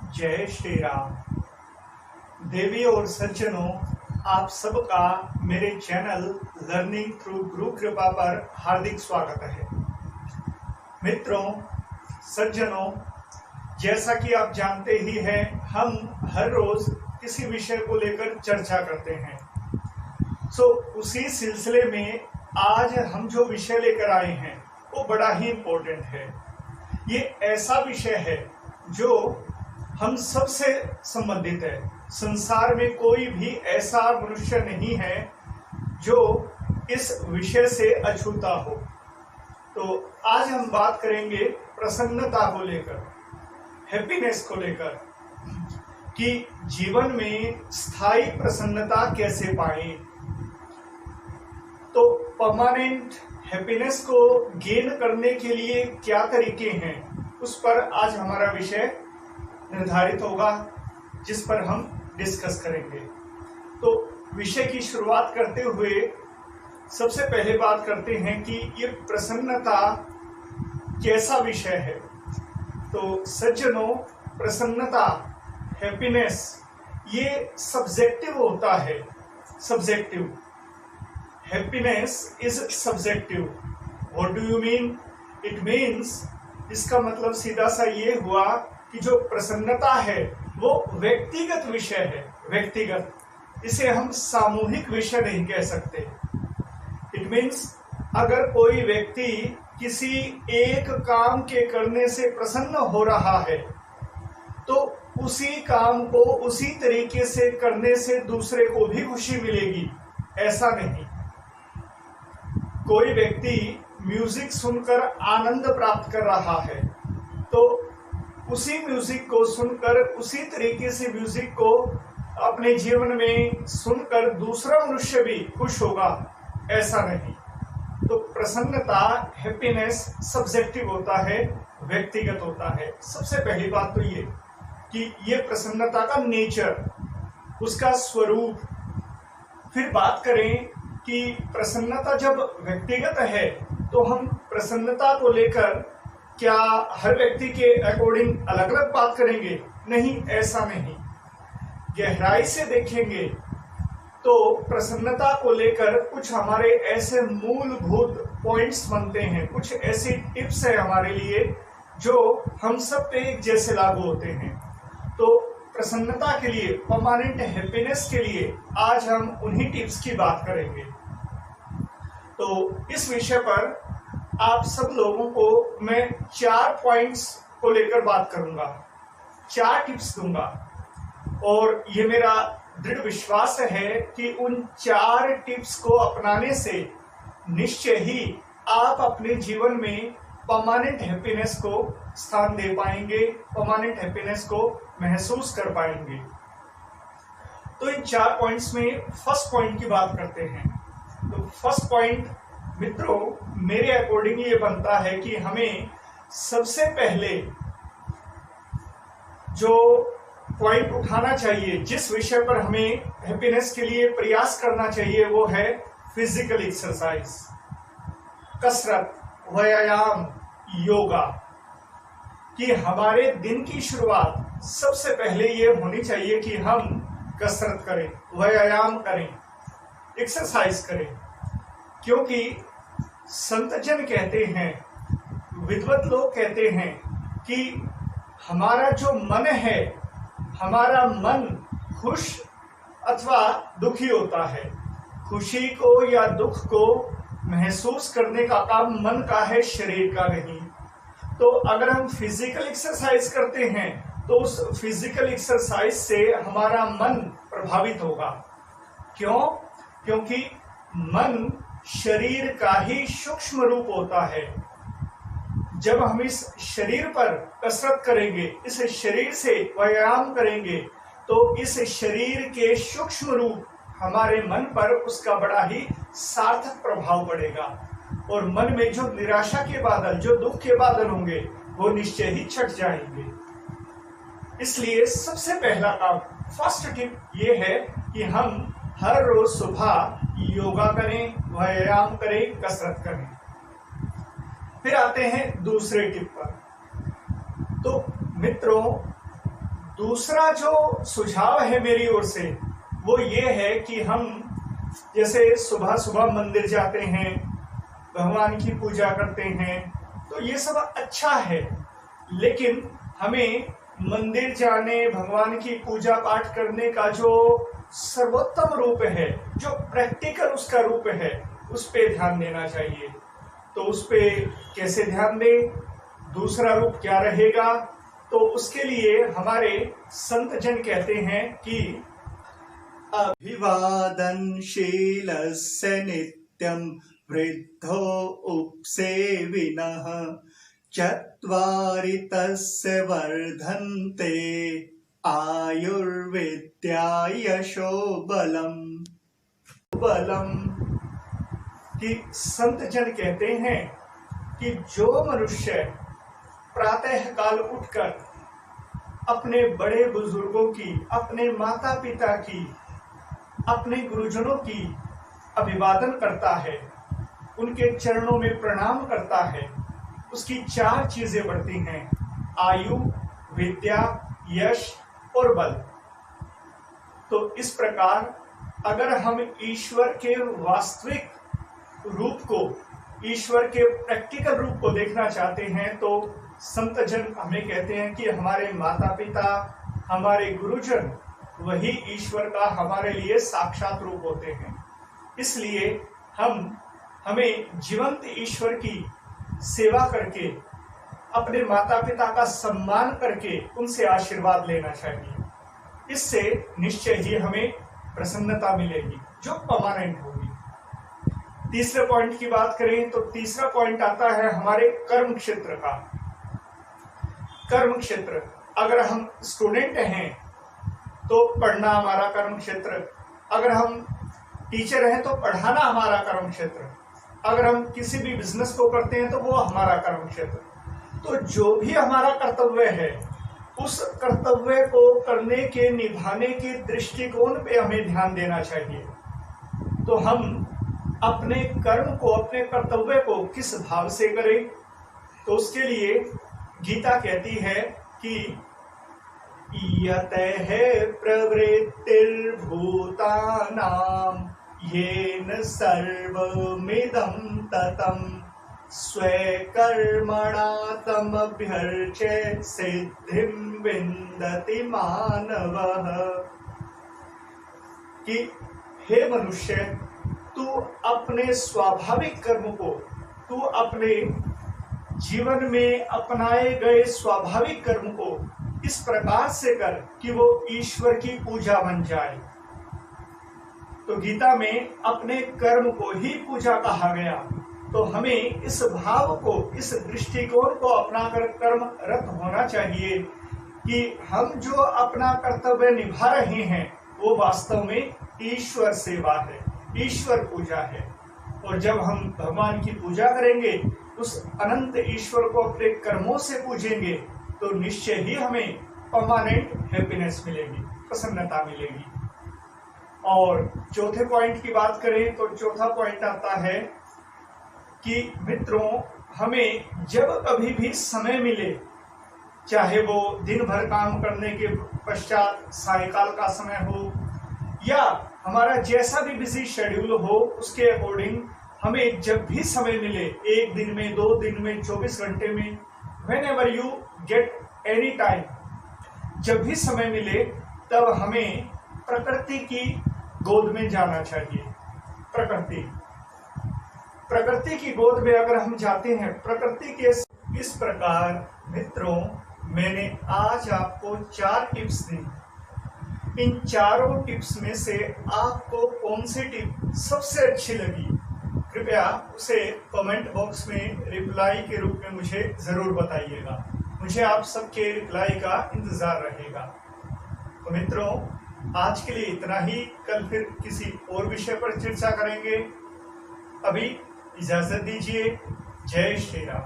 जय श्री राम। देवी और सज्जनों, आप सबका मेरे चैनल लर्निंग थ्रू गुरु कृपा पर हार्दिक स्वागत है। मित्रों, सज्जनों, जैसा कि आप जानते ही हैं, हम हर रोज किसी विषय को लेकर चर्चा करते हैं। उसी सिलसिले में आज हम जो विषय लेकर आए हैं वो बड़ा ही इम्पोर्टेंट है। ये ऐसा विषय है जो हम सबसे संबंधित है। संसार में कोई भी ऐसा मनुष्य नहीं है जो इस विषय से अछूता हो। तो आज हम बात करेंगे प्रसन्नता को लेकर, हैप्पीनेस को लेकर, कि जीवन में स्थायी प्रसन्नता कैसे पाएं। तो परमानेंट हैप्पीनेस को गेन करने के लिए क्या तरीके हैं, उस पर आज हमारा विषय निर्धारित होगा, जिस पर हम डिस्कस करेंगे। तो विषय की शुरुआत करते हुए सबसे पहले बात करते हैं कि ये प्रसन्नता कैसा विषय है। तो सज्जनों, प्रसन्नता, हैप्पीनेस, ये सब्जेक्टिव होता है। Subjective happiness is subjective. What do you mean? It means, इसका मतलब सीधा सा ये हुआ कि जो प्रसन्नता है वो व्यक्तिगत विषय है। व्यक्तिगत, इसे हम सामूहिक विषय नहीं कह सकते। इट मीन्स, अगर कोई व्यक्ति किसी एक काम के करने से प्रसन्न हो रहा है तो उसी काम को उसी तरीके से करने से दूसरे को भी खुशी मिलेगी, ऐसा नहीं। कोई व्यक्ति म्यूजिक सुनकर आनंद प्राप्त कर रहा है तो उसी म्यूजिक को सुनकर, उसी तरीके से म्यूजिक को अपने जीवन में सुनकर दूसरा मनुष्य भी खुश होगा, ऐसा नहीं। तो प्रसन्नता, हैप्पीनेस सब्जेक्टिव होता है, व्यक्तिगत होता है। सबसे पहली बात तो ये कि ये प्रसन्नता का नेचर, उसका स्वरूप। फिर बात करें कि प्रसन्नता जब व्यक्तिगत है तो हम प्रसन्नता को लेकर क्या हर व्यक्ति के अकॉर्डिंग अलग अलग बात करेंगे? नहीं, ऐसा नहीं। गहराई से देखेंगे तो प्रसन्नता को लेकर कुछ हमारे ऐसे मूलभूत पॉइंट्स बनते हैं, कुछ ऐसी टिप्स है हमारे लिए जो हम सब पे एक जैसे लागू होते हैं। तो प्रसन्नता के लिए, परमानेंट हैप्पीनेस के लिए आज हम उन्हीं टिप्स की बात करेंगे। तो इस विषय पर आप सब लोगों को मैं 4 पॉइंट्स को लेकर बात करूंगा, 4 टिप्स दूंगा, और ये मेरा दृढ़ विश्वास है कि उन 4 टिप्स को अपनाने से निश्चय ही आप अपने जीवन में परमानेंट हैप्पीनेस को स्थान दे पाएंगे, परमानेंट हैप्पीनेस को महसूस कर पाएंगे। तो इन 4 पॉइंट्स में फर्स्ट पॉइंट की बात करते हैं। तो फर्स्ट पॉइंट मित्रों, मेरे अकॉर्डिंग ये बनता है कि हमें सबसे पहले जो पॉइंट उठाना चाहिए, जिस विषय पर हमें हैप्पीनेस के लिए प्रयास करना चाहिए, वो है फिजिकल एक्सरसाइज, कसरत, व्यायाम, योगा। कि हमारे दिन की शुरुआत सबसे पहले ये होनी चाहिए कि हम कसरत करें, व्यायाम करें, एक्सरसाइज करें। क्योंकि संत जन कहते हैं, विद्वत लोग कहते हैं कि हमारा जो मन है, हमारा मन खुश अथवा दुखी होता है। खुशी को या दुख को महसूस करने का काम मन का है, शरीर का नहीं। तो अगर हम फिजिकल एक्सरसाइज करते हैं तो उस फिजिकल एक्सरसाइज से हमारा मन प्रभावित होगा। क्यों? क्योंकि मन शरीर का ही सूक्ष्म रूप होता है। जब हम इस शरीर पर कसरत करेंगे, इस शरीर से व्यायाम करेंगे, तो इस शरीर के सूक्ष्म रूप हमारे मन पर, उसका बड़ा ही सार्थक प्रभाव पड़ेगा। और मन में जो निराशा के बादल, जो दुख के बादल होंगे, वो निश्चय ही छट जाएंगे। इसलिए सबसे पहला काम, फर्स्ट टिप ये है कि हम हर रोज सुबह योगा करें, व्यायाम करें, कसरत करें। फिर आते हैं दूसरे टिप पर। तो मित्रों, दूसरा जो सुझाव है मेरी ओर से वो ये है कि हम जैसे सुबह सुबह मंदिर जाते हैं, भगवान की पूजा करते हैं, तो ये सब अच्छा है, लेकिन हमें मंदिर जाने, भगवान की पूजा पाठ करने का जो सर्वोत्तम रूप है, जो प्रैक्टिकल उसका रूप है, उस पे ध्यान देना चाहिए। तो उस पे कैसे ध्यान दें, दूसरा रूप क्या रहेगा, तो उसके लिए हमारे संत जन कहते हैं कि अभिवादनशीलस्य नित्यं वृद्धो उपसेविनः चत्वारि तस्य वर्धन्ते आयुर्विद्या यशो बलम्। कि संत जन कहते हैं कि जो मनुष्य प्रातः काल उठकर अपने बड़े बुजुर्गों की, अपने माता पिता की, अपने गुरुजनों की अभिवादन करता है, उनके चरणों में प्रणाम करता है, उसकी 4 चीजें बढ़ती हैं, आयु, विद्या, यश और बल। तो इस प्रकार अगर हम ईश्वर के वास्तविक रूप को, ईश्वर के प्रैक्टिकल रूप को देखना चाहते हैं, तो संत जन हमें कहते हैं कि हमारे माता पिता, हमारे गुरुजन वही ईश्वर का हमारे लिए साक्षात रूप होते हैं। इसलिए हमें जीवंत ईश्वर की सेवा करके, अपने माता पिता का सम्मान करके उनसे आशीर्वाद लेना चाहिए। इससे निश्चय ही हमें प्रसन्नता मिलेगी जो परमानेंट होगी। तीसरे पॉइंट की बात करें तो तीसरा पॉइंट आता है हमारे कर्म क्षेत्र का। कर्म क्षेत्र, अगर हम स्टूडेंट हैं तो पढ़ना हमारा कर्म क्षेत्र, अगर हम टीचर हैं तो पढ़ाना हमारा कर्म क्षेत्र, अगर हम किसी भी बिजनेस को करते हैं तो वो हमारा कर्म क्षेत्र। तो जो भी हमारा कर्तव्य है, उस कर्तव्य को करने के, निभाने के दृष्टिकोण पे हमें ध्यान देना चाहिए। तो हम अपने कर्म को, अपने कर्तव्य को किस भाव से करें, तो उसके लिए गीता कहती है कि यतः प्रवृत्तिर्भूतानां येन सर्वमिदं ततं स्वकर्मणा तमभ्यर्च्य सिद्धिं विन्दति मानवः। कि हे मनुष्य, तू अपने स्वाभाविक कर्म को, तू अपने जीवन में अपनाए गए स्वाभाविक कर्म को इस प्रकार से कर कि वो ईश्वर की पूजा बन जाए। तो गीता में अपने कर्म को ही पूजा कहा गया। तो हमें इस भाव को, इस दृष्टिकोण को अपनाकर कर्मरत होना चाहिए कि हम जो अपना कर्तव्य निभा रहे हैं वो वास्तव में ईश्वर सेवा है, ईश्वर पूजा है। और जब हम भगवान की पूजा करेंगे, उस अनंत ईश्वर को अपने कर्मों से पूजेंगे, तो निश्चय ही हमें परमानेंट हैप्पीनेस मिलेगी, प्रसन्नता मिलेगी। और चौथे पॉइंट की बात करें तो चौथा पॉइंट आता है कि मित्रों, हमें जब कभी भी समय मिले, चाहे वो दिन भर काम करने के पश्चात सायंकाल का समय हो या हमारा जैसा भी बिजी शेड्यूल हो, उसके अकॉर्डिंग हमें जब भी समय मिले, 1 दिन में, 2 दिन में, 24 घंटे में, whenever you get any time, जब भी समय मिले तब हमें प्रकृति की गोद में जाना चाहिए। प्रकृति की गोद में अगर हम जाते हैं, प्रकृति के इस प्रकार मित्रों, मैंने आज आपको 4 टिप्स दी। इन चारों टिप्स में से आपको कौन सी टिप सबसे अच्छी लगी, कृपया उसे कमेंट बॉक्स में रिप्लाई के रूप में मुझे जरूर बताइएगा। मुझे आप सबके रिप्लाई का इंतजार रहेगा। तो मित्रों, आज के लिए इतना ही। कल फिर किसी और विषय पर चर्चा करेंगे। अभी इजाजत दीजिए। जय श्री राम।